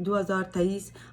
2023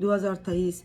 2023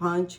5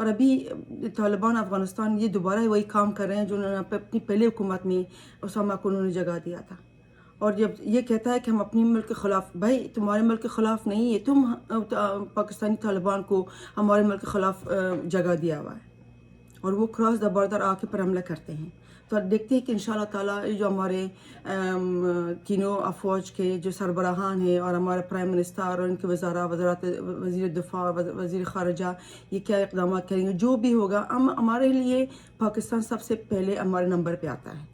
اور ابھی طالبان افغانستان یہ دوبارہ وہی کام کر رہے ہیں جو انہوں نے اپنی پہلے حکومت میں اسامہ کو انہوں نے جگہ دیا تھا. اور جب یہ کہتا ہے کہ ہم اپنی ملک کے خلاف، بھائی تمہارے ملک کے خلاف نہیں ہے، تم پاکستانی طالبان کو ہمارے ملک کے خلاف جگہ دیا ہوا ہے، اور وہ کراس دا بارڈر آ کے پر حملہ کرتے ہیں. تو دیکھتے ہیں کہ انشاءاللہ تعالیٰ جو ہمارے تینوں افواج کے جو سربراہان ہیں اور ہمارے پرائم منسٹر اور ان کے وزیر دفاع اور وزیر خارجہ یہ کیا اقدامات کریں گے. جو بھی ہوگا ہمارے لیے پاکستان سب سے پہلے ہمارے نمبر پہ آتا ہے.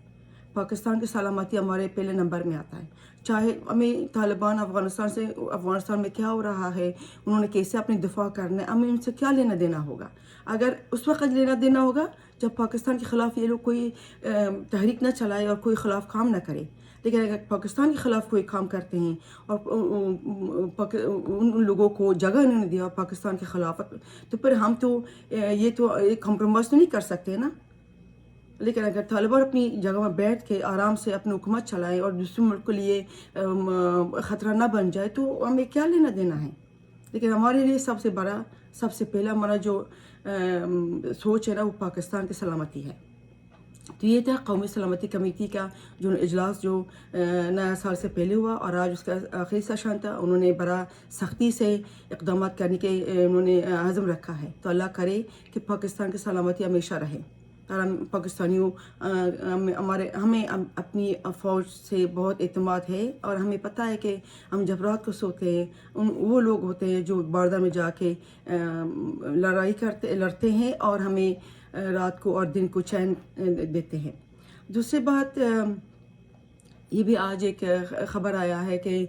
پاکستان کی سلامتی ہمارے پہلے نمبر میں آتا ہے. چاہے ہمیں طالبان افغانستان میں کیا ہو رہا ہے، انہوں نے کیسے اپنی دفاع کرنا ہے، ہمیں ان سے کیا لینا دینا ہوگا. اگر اس وقت لینا دینا ہوگا جب پاکستان کے خلاف یہ لوگ کوئی تحریک نہ چلائے اور کوئی خلاف کام نہ کرے. لیکن اگر پاکستان کے خلاف کوئی کام کرتے ہیں اور ان لوگوں کو جگہ انہوں نے دیا پاکستان کے خلاف، تو پھر ہم تو یہ تو ایک کمپرومائز تو نہیں کر سکتے نا. لیکن اگر طالبان اپنی جگہ میں بیٹھ کے آرام سے اپنی حکومت چلائیں اور دوسرے ملک کے لیے خطرہ نہ بن جائے تو ہمیں کیا لینا دینا ہے. لیکن ہمارے لیے سب سے بڑا، سب سے پہلا ہمارا جو سوچ ہے نا وہ پاکستان کی سلامتی ہے. تو یہ تھا قومی سلامتی کمیٹی کا جو اجلاس جو نیا سال سے پہلے ہوا، اور آج اس کا آخری سیشن تھا. انہوں نے بڑا سختی سے اقدامات کرنے کے انہوں نے عزم رکھا ہے. تو اللہ کرے کہ پاکستان کی سلامتی ہمیشہ رہے. اور ہم پاکستانیوں ہمیں اپنی فوج سے بہت اعتماد ہے، اور ہمیں پتہ ہے کہ ہم جب رات کو سوتے ہیں وہ لوگ ہوتے ہیں جو بارڈر میں جا کے لڑتے ہیں اور ہمیں رات کو اور دن کو چین دیتے ہیں. دوسری بات یہ بھی آج ایک خبر آیا ہے کہ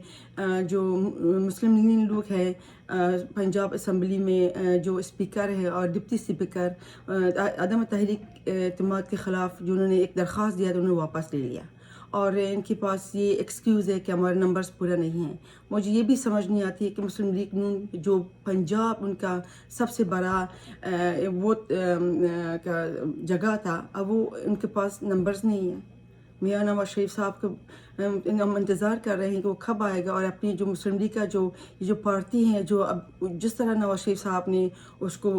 جو مسلم لیگ لوگ ہیں پنجاب اسمبلی میں جو اسپیکر ہے اور ڈپٹی اسپیکر عدم تحریک اعتماد کے خلاف جو انہوں نے ایک درخواست دیا تو انہوں نے واپس لے لیا. اور ان کے پاس یہ ایکسکیوز ہے کہ ہمارے نمبرز پورا نہیں ہیں. مجھے یہ بھی سمجھ نہیں آتی ہے کہ مسلم لیگ نون جو پنجاب ان کا سب سے بڑا ووٹ کا جگہ تھا، اب وہ ان کے پاس نمبرز نہیں ہیں. میاں نواز شریف صاحب کو ہم انتظار کر رہے ہیں کہ وہ کب آئے گا، اور اپنی جو مسلم لیگ کا جو پارٹی ہیں جو اب جس طرح نواز شریف صاحب نے اس کو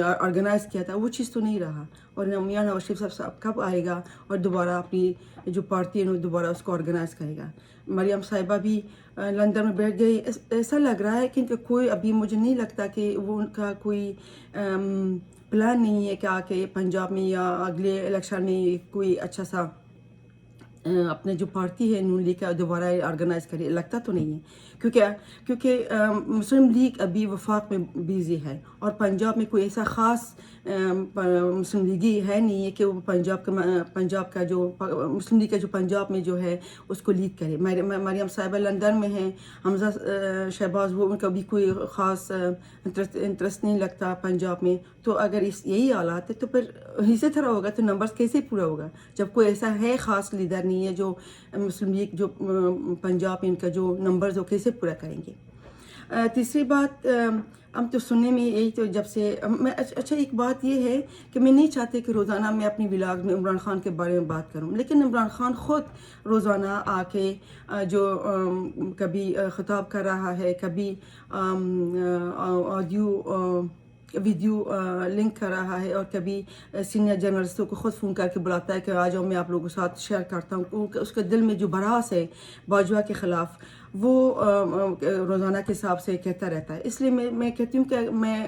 آرگنائز کیا تھا وہ چیز تو نہیں رہا. اور میاں نواز شریف صاحب کب آئے گا اور دوبارہ اپنی جو پارٹی ہے دوبارہ اس کو آرگنائز کرے گا. مریم صاحبہ بھی لندن میں بیٹھ گئی. ایسا لگ رہا ہے کہ ان کا کوئی، ابھی مجھے نہیں لگتا کہ وہ ان کا کوئی پلان نہیں ہے کہ آ کے پنجاب میں یا اگلے الیکشن میں کوئی اچھا سا اپنے جو پارٹی ہے نون لیگ کا دوبارہ آرگنائز کرے. لگتا تو نہیں ہے کیونکہ مسلم لیگ ابھی وفاق میں بیزی ہے، اور پنجاب میں کوئی ایسا خاص مسلم لیگی ہے نہیں ہے کہ وہ پنجاب کا جو مسلم لیگ کا جو پنجاب میں جو ہے اس کو لیڈ کرے. مریم صاحبہ لندن میں ہیں، حمزہ شہباز وہ ان کا بھی کوئی خاص انٹرسٹ نہیں لگتا پنجاب میں. تو اگر یہی حالات ہے تو پھر اسی طرح ہوگا تو نمبرز کیسے پورا ہوگا جب کوئی ایسا ہے خاص لیڈر نہیں ہے جو مسلم لیگ جو پنجاب ان کا جو نمبرز وہ کیسے پورا کریں گے. تیسری بات ہم تو سننے میں یہی تو جب سے اچھا ایک بات یہ ہے کہ میں نہیں چاہتی کہ روزانہ میں اپنی ولاگ میں عمران خان کے بارے میں بات کروں، لیکن عمران خان خود روزانہ آ کے جو کبھی خطاب کر رہا ہے، کبھی آڈیو ویڈیو لنک کر رہا ہے، اور کبھی سینئر جرنلسٹوں کو خود فون کر کے بلاتا ہے کہ آ جاؤ میں آپ لوگوں کے ساتھ شیئر کرتا ہوں. اس کے دل میں جو بھڑاس ہے باجوہ کے خلاف وہ روزانہ کے حساب سے کہتا رہتا ہے. اس لیے میں کہتی ہوں کہ میں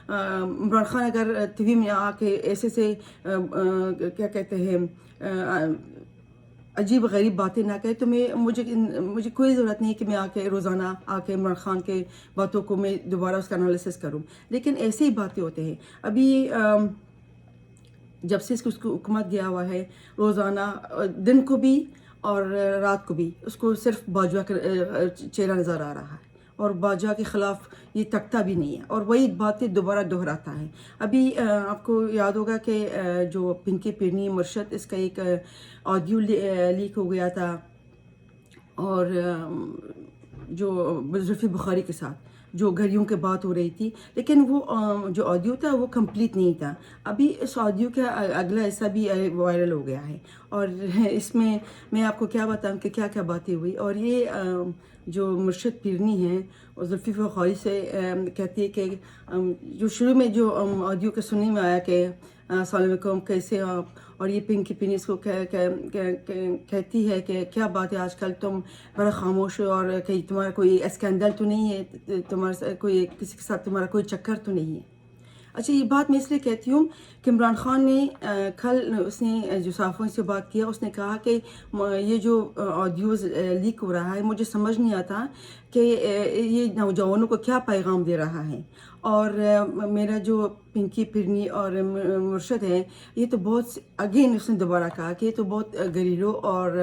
عمران خان اگر ٹی وی میں آ کے ایسے سے کیا کہتے ہیں عجیب غریب باتیں نہ کہے تو مجھے کوئی ضرورت نہیں کہ میں آ کے روزانہ آ کے عمران خان کے باتوں کو میں دوبارہ اس کا انالیسس کروں. لیکن ایسے ہی باتیں ہوتے ہیں. ابھی جب سے اس کو حکومت گیا ہوا ہے روزانہ دن کو بھی اور رات کو بھی اس کو صرف باجوہ کا چہرہ نظر آ رہا ہے، اور باجوہ کے خلاف یہ تکتا بھی نہیں ہے، اور وہی باتیں دوبارہ دہراتا ہے. ابھی آپ کو یاد ہوگا کہ جو پنکی پیرنی مرشد اس کا ایک آڈیو لیک ہو گیا تھا، اور جو زلفی بخاری کے ساتھ جو گھڑیوں کے بات ہو رہی تھی، لیکن وہ جو آڈیو تھا وہ کمپلیٹ نہیں تھا. ابھی اس آڈیو کا اگلا حصہ بھی وائرل ہو گیا ہے، اور اس میں آپ کو کیا بتاؤں کہ کیا کیا باتیں ہوئی. اور یہ جو مرشد پیرنی ہیں زلفی فخاری سے کہتی ہے کہ جو شروع میں جو آڈیو کے سننے میں آیا کہ السلام علیکم کیسے آپ، اور یہ پنکی پنی اس کو کہتی ہے کہ کیا بات ہے آج کل تم بڑا خاموش ہو، اور کہ تمہارا کوئی اسکینڈل تو نہیں ہے، تمہارا کوئی کسی کے ساتھ تمہارا کوئی چکر تو نہیں ہے. اچھا، یہ بات میں اس لیے کہتی ہوں کہ عمران خان نے کل اس نے جو صحافیوں سے بات کیا، اس نے کہا کہ یہ جو آڈیوز لیک ہو رہا ہے مجھے سمجھ نہیں آتا کہ یہ نوجوانوں کو کیا پیغام دے رہا ہے. اور میرا جو پنکی پرنی اور مرشد ہے، یہ تو بہت اگین اس نے دوبارہ کہا کہ یہ تو بہت گھریلو اور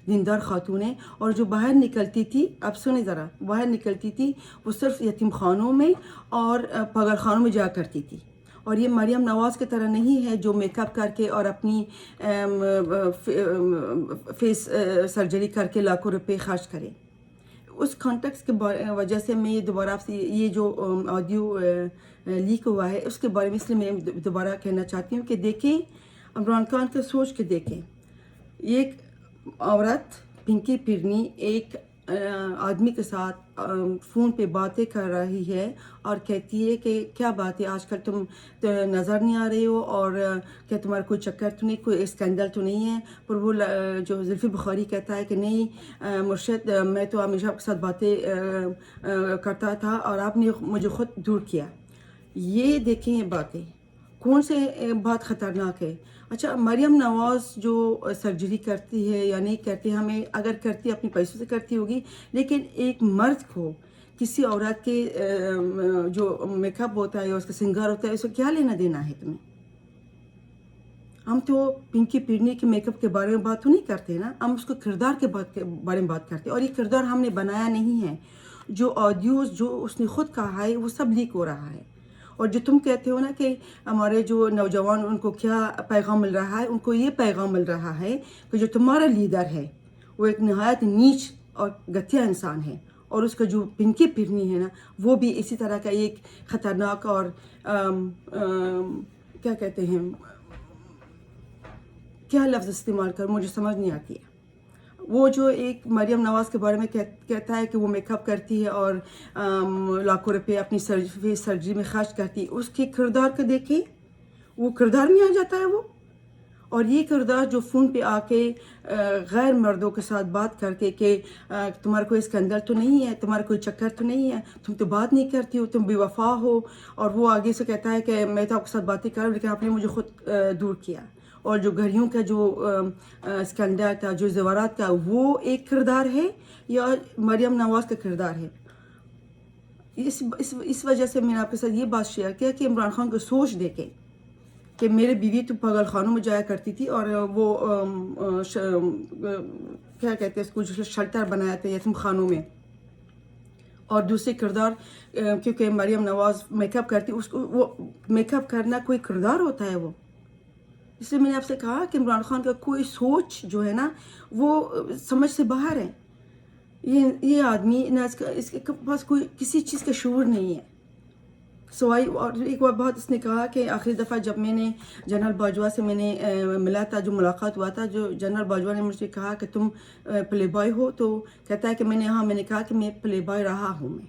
دیندار خاتون ہے، اور جو باہر نکلتی تھی، اب سنیں ذرا، باہر نکلتی تھی وہ صرف یتیم خانوں میں اور پاگل خانوں میں جا کرتی تھی. اور یہ مریم نواز کی طرح نہیں ہے جو میک اپ کر کے اور اپنی فیس سرجری کر کے لاکھوں روپے خرچ کرے. اس کانٹیکس کے وجہ سے میں یہ دوبارہ آپ سے یہ جو آڈیو لیک ہوا ہے اس کے بارے میں اس لیے میں دوبارہ کہنا چاہتی ہوں کہ دیکھیں عمران خان کا سوچ کے دیکھیں. ایک عورت پنکی پرنی ایک آدمی کے ساتھ فون پہ باتیں کر رہی ہے اور کہتی ہے کہ کیا بات ہے آج کل تم نظر نہیں آ رہے ہو، اور کیا تمہارا کوئی چکر تو نہیں، کوئی اسکینڈل تو نہیں ہے. پر وہ جو زلفی بخاری کہتا ہے کہ نہیں مرشد، میں تو ہمیشہ آپ کے ساتھ باتیں کرتا تھا اور آپ نے مجھے خود دور کیا. یہ دیکھیں یہ باتیں کون سے بات خطرناک ہے. اچھا، مریم نواز جو سرجری کرتی ہے یا نہیں کرتی، ہمیں اگر کرتی اپنی پیسوں سے کرتی ہوگی، لیکن ایک مرد کو کسی عورت کے جو میک اپ ہوتا ہے یا اس کا سنگار ہوتا ہے اس کو کیا لینا دینا ہے تمہیں؟ ہم تو پنکی پرنی کے میک اپ کے بارے میں بات تو نہیں کرتے نا، ہم اس کو کردار کے بارے میں بات کرتے ہیں، اور یہ کردار ہم نے بنایا نہیں ہے. جو آڈیوز جو اس نے خود کہا ہے وہ سب لیک ہو رہا ہے. اور جو تم کہتے ہو نا کہ ہمارے جو نوجوان ان کو کیا پیغام مل رہا ہے، ان کو یہ پیغام مل رہا ہے کہ جو تمہارا لیڈر ہے وہ ایک نہایت نیچ اور گھٹیا انسان ہے، اور اس کا جو پنکی پرنی ہے نا وہ بھی اسی طرح کا ایک خطرناک اور کیا کہتے ہیں، کیا لفظ استعمال کر مجھے سمجھ نہیں آتی ہے. وہ جو ایک مریم نواز کے بارے میں کہتا ہے کہ وہ میک اپ کرتی ہے اور لاکھوں روپے اپنی فیس سرجری میں خرچ کرتی ہے، اس کے کردار کو دیکھیں، وہ کردار میں آ جاتا ہے وہ. اور یہ کردار جو فون پہ آ کے غیر مردوں کے ساتھ بات کر کے کہ تمہارا کوئی اسکینڈل تو نہیں ہے، تمہارا کوئی چکر تو نہیں ہے، تم تو بات نہیں کرتی ہو، تم بے وفا ہو. اور وہ آگے سے کہتا ہے کہ میں تو آپ کے ساتھ باتیں کر رہا ہوں لیکن آپ نے مجھے خود دور کیا. اور جو گھڑیوں کا جو اسکینڈل تھا، جو زیورات کا، وہ ایک کردار ہے یا مریم نواز کا کردار ہے؟ اس وجہ سے میں نے آپ کے ساتھ یہ بات شیئر کیا کہ عمران خان کو سوچ دیکھیں کہ میرے بیوی تو پاگل خانوں میں جایا کرتی تھی، اور وہ کیا کہتے ہیں اس کو، جو شیلٹر بنایا تھا یتیم خانوں میں. اور دوسرے کردار کیونکہ مریم نواز میک اپ کرتی، اس کو وہ میک اپ کرنا کوئی کردار ہوتا ہے وہ. اس لیے میں نے آپ سے کہا کہ عمران خان کا کوئی سوچ جو ہے نا وہ سمجھ سے باہر ہے. یہ آدمی نہ اس کے پاس کوئی کسی چیز کا شعور نہیں ہے سوائے. اور ایک بات اس نے کہا کہ آخری دفعہ جب میں نے جنرل باجوہ سے میں نے ملا تھا، جو ملاقات ہوا تھا، جو جنرل باجوہ نے مجھے کہا کہ تم پلے بوائے ہو، تو کہتا ہے کہ میں نے کہا کہ میں پلے بوائے رہا ہوں. میں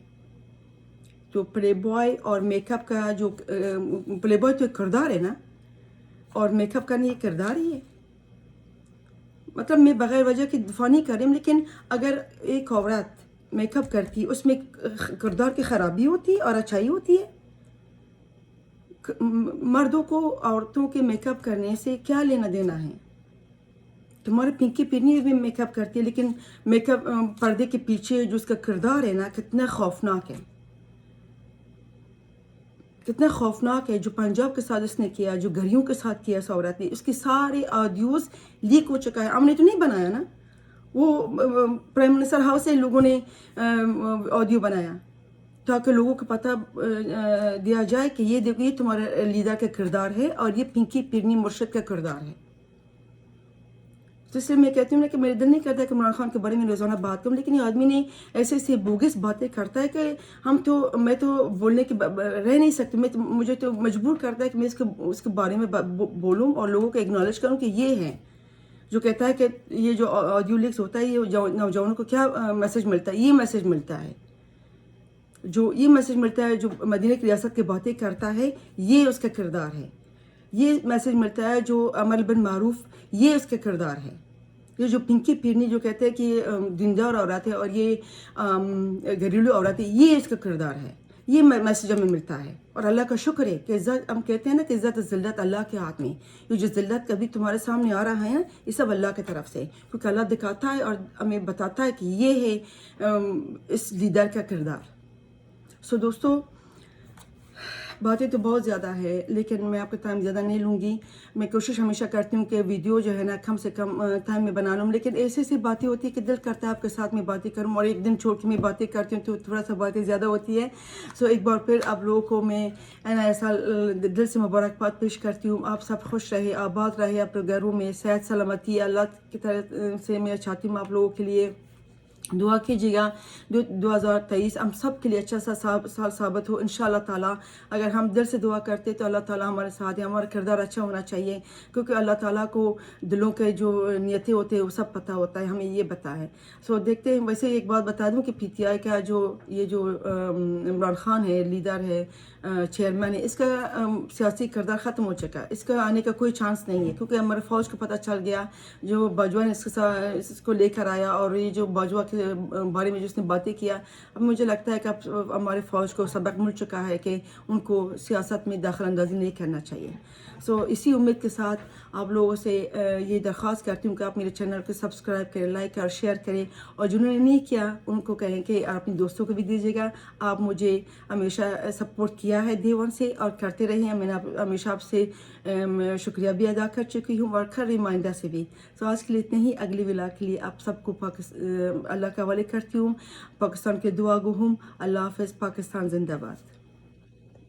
تو پلے بوائے اور میک اپ کا جو پلے بوائے تو ایک کردار ہے نا، اور میک اپ کرنا یہ کردار ہی ہے. مطلب میں بغیر وجہ کی دفاع نہیں کر رہی ہوں، لیکن اگر ایک عورت میک اپ کرتی اس میں کردار کی خرابی ہوتی ہے اور اچھائی ہوتی ہے. مردوں کو عورتوں کے میک اپ کرنے سے کیا لینا دینا ہے؟ تمہارے پنکی پرنی بھی میک اپ کرتی ہے، لیکن میک اپ پردے کے پیچھے جو اس کا کردار ہے نا کتنا خوفناک ہے، کتنا خوفناک ہے. جو پنجاب کے ساتھ اس نے کیا، جو گھڑیوں کے ساتھ کیا اس عورت نے، اس کی سارے آڈیوز لیک ہو چکا ہے. ہم نے تو نہیں بنایا نا، وہ پرائم منسٹر ہاؤس سے لوگوں نے آڈیو بنایا تاکہ لوگوں کو پتہ دیا جائے کہ یہ دیکھو یہ تمہارا لیڈر کا کردار ہے اور یہ پنکی پرنی مرشد کا کردار ہے. تو اس لیے میں کہتی ہوں نا کہ میرے دل نہیں کرتا کہ عمران خان کے بارے میں روزانہ بات کروں، لیکن یہ آدمی نے ایسے ایسے بوگس باتیں کرتا ہے کہ میں تو بولنے کے رہ نہیں سکتی، مجھے تو مجبور کرتا ہے کہ میں اس کے بارے میں بولوں اور لوگوں کو اگنالج کروں کہ یہ ہے جو کہتا ہے کہ یہ جو آڈیو لیکس ہوتا ہے یہ نوجوانوں کو کیا میسج ملتا ہے، یہ میسج ملتا ہے، جو یہ میسج ملتا ہے، جو مدینہ کی ریاست کی باتیں کرتا ہے یہ اس کا کردار ہے، یہ میسج ملتا ہے جو امر بالمعروف یہ اس کا کردار ہے، یہ جو پنکی پیرنی جو کہتے ہیں کہ یہ دیندار عورت ہے اور یہ گھریلو عورت ہے، یہ اس کا کردار ہے، یہ میسج ہمیں ملتا ہے۔ اور اللہ کا شکر ہے کہ عزت، ہم کہتے ہیں نا کہ عزت و ذلت اللہ کے ہاتھ میں، یہ جو ذلت کبھی تمہارے سامنے آ رہا ہے نا یہ سب اللہ کی طرف سے، کیونکہ اللہ دکھاتا ہے اور ہمیں بتاتا ہے کہ یہ ہے اس لیڈر کا کردار۔ سو دوستو، باتیں تو بہت زیادہ ہے لیکن میں آپ کا ٹائم زیادہ نہیں لوں گی، میں کوشش ہمیشہ کرتی ہوں کہ ویڈیو جو ہے نا کم سے کم ٹائم میں بنا لوں، لیکن ایسی ایسی باتیں ہوتی ہیں کہ دل کرتا ہے آپ کے ساتھ میں باتیں کروں، اور ایک دن چھوڑ کے میں باتیں کرتی ہوں تو تھوڑا سا باتیں زیادہ ہوتی ہے۔ سو ایک بار پھر آپ لوگوں کو میں نیا سال دل سے مبارکباد پیش کرتی ہوں، آپ سب خوش رہے، آباد رہے، اپنے گھروں میں صحت سلامتی اللہ کی طرف سے میں چاہتی ہوں آپ لوگوں کے لیے دعا کیجیے گا 2023 ہم سب کے لیے اچھا سا سال ثابت ہو انشاءاللہ تعالیٰ۔ اگر ہم دل سے دعا کرتے تو اللہ تعالیٰ ہمارے ساتھ ہے، ہمارا کردار اچھا ہونا چاہیے، کیونکہ اللہ تعالیٰ کو دلوں کے جو نیتیں ہوتے ہیں وہ سب پتہ ہوتا ہے، ہمیں یہ پتہ ہے۔ سو دیکھتے ہیں۔ ویسے ایک بات بتا دوں کہ پی ٹی آئی کا یہ جو عمران خان ہے، لیڈر ہے، چیئرمین ہے، اس کا سیاسی کردار ختم ہو چکا ہے، اس کا آنے کا کوئی چانس نہیں ہے، کیونکہ ہمارے فوج کو پتہ چل گیا، جو باجوہ نے اس کو لے کر آیا، اور یہ جو باجوہ کے بارے میں جس نے باتیں کیا، اب مجھے لگتا ہے کہ اب ہمارے فوج کو سبق مل چکا ہے کہ ان کو سیاست میں دخل اندازی نہیں کرنا چاہیے۔ سو اسی امید کے ساتھ آپ لوگوں سے یہ درخواست کرتی ہوں کہ آپ میرے چینل کو سبسکرائب کریں، لائک اور شیئر کریں، اور جنہوں نے نہیں کیا ان کو کہیں کہ اپنے دوستوں کو بھی دیجیے گا۔ آپ مجھے ہمیشہ سپورٹ کیا ہے day one سے اور کرتے رہے ہیں، میں نے ہمیشہ آپ سے شکریہ بھی ادا کر چکی ہوں اور ہر ریمائنڈر سے بھی۔ تو آج کے لیے اتنے ہی، اگلی ولاگ کے لیے آپ سب کو اللہ کے حوالے کرتی ہوں۔ پاکستان کے دعا گو ہوں۔ اللہ حافظ۔ پاکستان زندہ باد۔